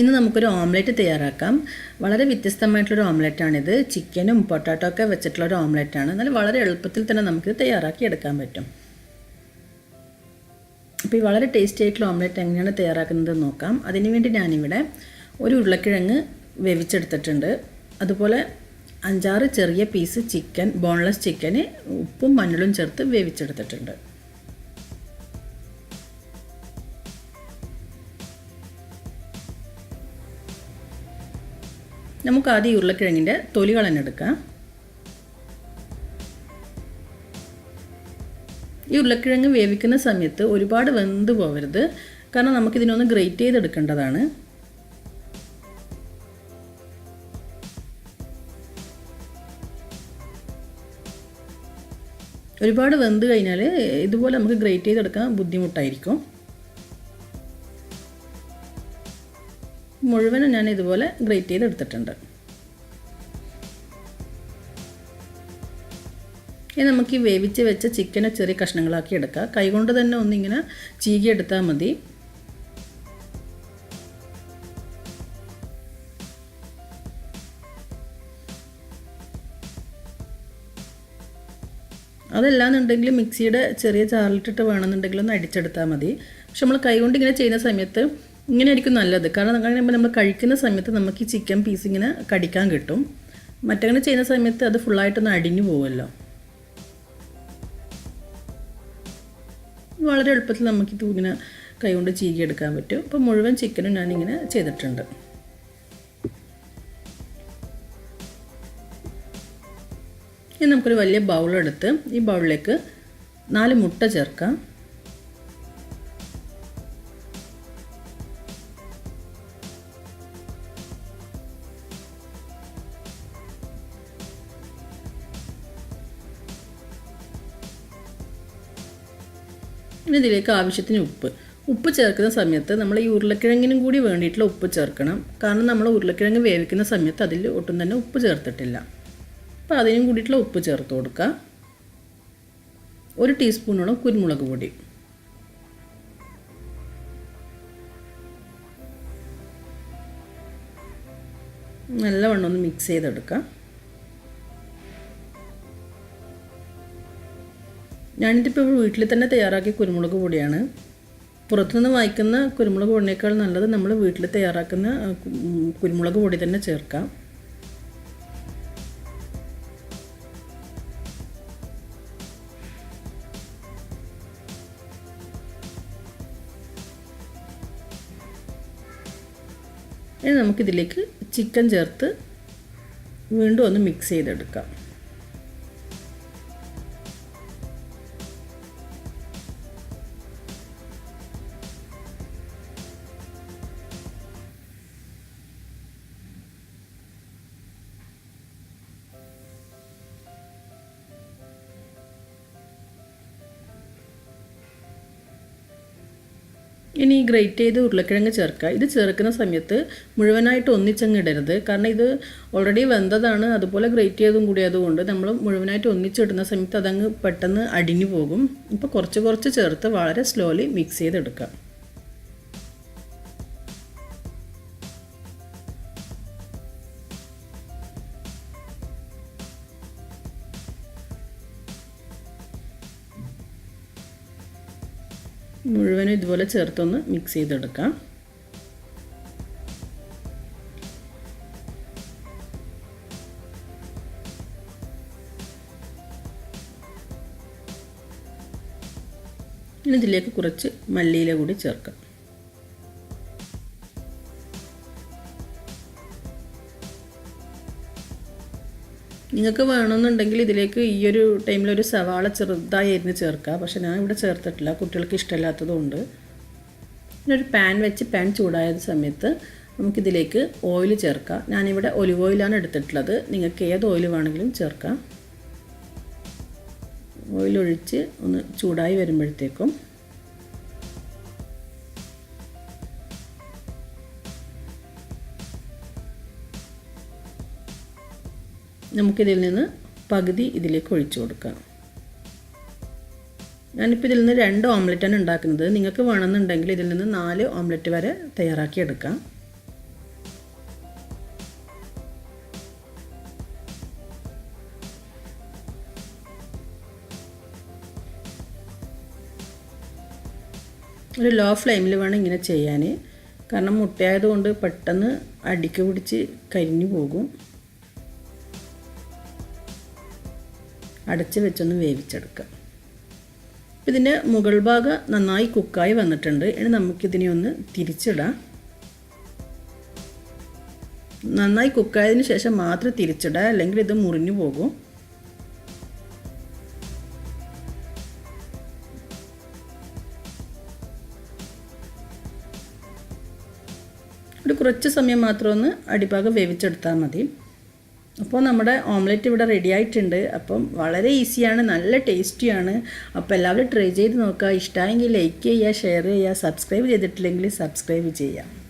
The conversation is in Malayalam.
ഇന്ന് നമുക്കൊരു ഓംലെറ്റ് തയ്യാറാക്കാം. വളരെ വ്യത്യസ്തമായിട്ടുള്ളൊരു ഓംലെറ്റാണിത്. ചിക്കനും പൊട്ടാറ്റോ ഒക്കെ വെച്ചിട്ടുള്ളൊരു ഓംലെറ്റാണ്. എന്നാൽ വളരെ എളുപ്പത്തിൽ തന്നെ നമുക്കിത് തയ്യാറാക്കി എടുക്കാൻ പറ്റും. അപ്പോൾ ഈ വളരെ ടേസ്റ്റി ആയിട്ടുള്ള ഓംലെറ്റ് എങ്ങനെയാണ് തയ്യാറാക്കുന്നത് നോക്കാം. അതിനുവേണ്ടി ഞാനിവിടെ ഒരു ഉരുളക്കിഴങ്ങ് വേവിച്ചെടുത്തിട്ടുണ്ട്. അതുപോലെ 5-6 ചെറിയ പീസ് ചിക്കൻ, ബോൺലെസ് ചിക്കന് ഉപ്പും മഞ്ഞളും ചേർത്ത് വേവിച്ചെടുത്തിട്ടുണ്ട്. നമുക്ക് ആദ്യം ഈ ഉരുളക്കിഴങ്ങിൻ്റെ തൊലി കളഞ്ഞെടുക്കാം. ഈ ഉരുളക്കിഴങ്ങ് വേവിക്കുന്ന സമയത്ത് ഒരുപാട് വെന്ത് പോകരുത്, കാരണം നമുക്കിതിനൊന്ന് ഗ്രേറ്റ് ചെയ്തെടുക്കേണ്ടതാണ്. ഒരുപാട് വെന്ത് കഴിഞ്ഞാൽ ഇതുപോലെ നമുക്ക് ഗ്രേറ്റ് ചെയ്തെടുക്കാൻ ബുദ്ധിമുട്ടായിരിക്കും. മുഴുവനും ഞാൻ ഇതുപോലെ ഗ്രേറ്റ് ചെയ്തെടുത്തിട്ടുണ്ട്. ഇനി നമുക്ക് ഈ വേവിച്ച് വെച്ച ചിക്കനെ ചെറിയ കഷ്ണങ്ങളാക്കി എടുക്കാം. കൈകൊണ്ട് തന്നെ ഒന്നിങ്ങനെ ചീകിയെടുത്താൽ മതി. അതല്ലാന്നുണ്ടെങ്കിൽ മിക്സിയുടെ ചെറിയ ജാറിലിട്ടിട്ട് വേണമെന്നുണ്ടെങ്കിൽ ഒന്ന് അടിച്ചെടുത്താൽ മതി. പക്ഷെ നമ്മൾ കൈകൊണ്ട് ഇങ്ങനെ ചെയ്യുന്ന സമയത്ത് ഇങ്ങനെ ആയിരിക്കും നല്ലത്, കാരണം നമ്മൾ കഴിക്കുന്ന സമയത്ത് നമുക്ക് ഈ ചിക്കൻ പീസ് ഇങ്ങനെ കടിക്കാൻ കിട്ടും. മറ്റങ്ങനെ ചെയ്യുന്ന സമയത്ത് അത് ഫുള്ളായിട്ടൊന്ന് അടിഞ്ഞു പോകുമല്ലോ. വളരെ എളുപ്പത്തിൽ നമുക്കിത് ഇങ്ങനെ കൈകൊണ്ട് ചീകിയെടുക്കാൻ പറ്റും. അപ്പോൾ മുഴുവൻ ചിക്കനും ഞാനിങ്ങനെ ചെയ്തിട്ടുണ്ട്. ഇനി നമുക്കൊരു വലിയ ബൗളെടുത്ത് ഈ ബൗളിലേക്ക് 4 മുട്ട ചേർക്കാം. ഇനി ഇതിലേക്ക് ആവശ്യത്തിന് ഉപ്പ് ചേർക്കുന്ന സമയത്ത് നമ്മൾ ഈ ഉരുളക്കിഴങ്ങിനും കൂടി വേണ്ടിയിട്ടുള്ള ഉപ്പ് ചേർക്കണം. കാരണം നമ്മൾ ഉരുളക്കിഴങ്ങ് വേവിക്കുന്ന സമയത്ത് അതിൽ ഒട്ടും തന്നെ ഉപ്പ് ചേർത്തിട്ടില്ല. അപ്പോൾ അതിനും കൂടിയിട്ടുള്ള ഉപ്പ് ചേർത്ത് കൊടുക്കുക. 1 ടീസ്പൂണോളം കുരുമുളക് പൊടി, നല്ലവണ്ണം ഒന്ന് മിക്സ് ചെയ്തെടുക്കാം. ഞാനിതിപ്പോൾ വീട്ടിൽ തന്നെ തയ്യാറാക്കിയ കുരുമുളക് പൊടിയാണ്. പുറത്തുനിന്ന് വാങ്ങിക്കുന്ന കുരുമുളക് പൊടിയേക്കാൾ നല്ലത് നമ്മൾ വീട്ടിൽ തയ്യാറാക്കുന്ന കുരുമുളക് പൊടി തന്നെ ചേർക്കാം. ഇനി നമുക്കിതിലേക്ക് ചിക്കൻ ചേർത്ത് വീണ്ടും ഒന്ന് മിക്സ് ചെയ്തെടുക്കാം. ഇനി ഗ്രേറ്റ് ചെയ്ത് ഉരുളക്കിഴങ്ങ് ചേർക്കുക. ഇത് ചേർക്കുന്ന സമയത്ത് മുഴുവനായിട്ട് ഒന്നിച്ചങ്ങ് ഇടരുത്, കാരണം ഇത് ഓൾറെഡി വെന്തതാണ്. അതുപോലെ ഗ്രേറ്റ് ചെയ്തതും കൂടി അതുകൊണ്ട് നമ്മൾ മുഴുവനായിട്ട് ഒന്നിച്ചിടുന്ന സമയത്ത് അതങ്ങ് പെട്ടെന്ന് അടിഞ്ഞു പോകും. ഇപ്പോൾ കുറച്ച് കുറച്ച് ചേർത്ത് വളരെ സ്ലോലി മിക്സ് ചെയ്തെടുക്കുക. മുഴുവനും ഇതുപോലെ ചേർത്തൊന്ന് മിക്സ് ചെയ്തെടുക്കാം. ഇനി ഇതിലേക്ക് കുറച്ച് മല്ലിയില കൂടി ചേർക്കാം. നിങ്ങൾക്ക് വേണമെന്നുണ്ടെങ്കിൽ ഇതിലേക്ക് ഈ ഒരു ടൈമിലൊരു സവാള ചെറുതായി അരിഞ്ഞ് ചേർക്കാം. പക്ഷേ ഞാൻ ഇവിടെ ചേർത്തിട്ടില്ല, കുട്ടികൾക്ക് ഇഷ്ടമില്ലാത്തതുകൊണ്ട്. പിന്നെ ഒരു പാൻ വെച്ച് പാൻ ചൂടായ സമയത്ത് നമുക്കിതിലേക്ക് ഓയിൽ ചേർക്കാം. ഞാനിവിടെ ഒലിവ് ഓയിലാണ് എടുത്തിട്ടുള്ളത്. നിങ്ങൾക്ക് ഏത് ഓയിൽ വേണമെങ്കിലും ചേർക്കാം. ഓയിലൊഴിച്ച് ഒന്ന് ചൂടായി വരുമ്പോഴത്തേക്കും നമുക്കിതിൽ നിന്ന് പകുതി ഇതിലേക്ക് ഒഴിച്ചു കൊടുക്കാം. ഞാനിപ്പോൾ ഇതിൽ നിന്ന് 2 ഓംലെറ്റാണ് ഉണ്ടാക്കുന്നത്. നിങ്ങൾക്ക് വേണമെന്നുണ്ടെങ്കിൽ ഇതിൽ നിന്ന് 4 ഓംലെറ്റ് വരെ തയ്യാറാക്കി എടുക്കാം. ഒരു ലോ ഫ്ലെയിമിൽ വേണം ഇങ്ങനെ ചെയ്യാൻ. കാരണം മുട്ടയായതുകൊണ്ട് പെട്ടെന്ന് അടിക്ക് പിടിച്ച് കരിഞ്ഞു പോകും. അടച്ച് വെച്ചൊന്ന് വേവിച്ചെടുക്കാം. ഇതിൻ്റെ മുകൾ ഭാഗം നന്നായി കുക്കായി വന്നിട്ടുണ്ട്. ഇനി നമുക്കിതിനെ ഒന്ന് തിരിച്ചിടാം. നന്നായി കുക്കായതിന് ശേഷം മാത്രം തിരിച്ചിടുക, അല്ലെങ്കിൽ ഇത് മുറിഞ്ഞു പോകും. ഒരു കുറച്ച് സമയം മാത്രം ഒന്ന് അടിഭാഗം വേവിച്ചെടുത്താൽ മതി. അപ്പോൾ നമ്മുടെ ഓംലെറ്റ് ഇവിടെ റെഡി ആയിട്ടുണ്ട്. അപ്പം വളരെ ഈസിയാണ്, നല്ല ടേസ്റ്റിയാണ്. അപ്പോൾ എല്ലാവരും ട്രൈ ചെയ്ത് നോക്കുക. ഇഷ്ടമായെങ്കിൽ ലൈക്ക് ചെയ്യുക, ഷെയർ ചെയ്യുക, സബ്സ്ക്രൈബ് ചെയ്തിട്ടില്ലെങ്കിൽ സബ്സ്ക്രൈബ് ചെയ്യുക.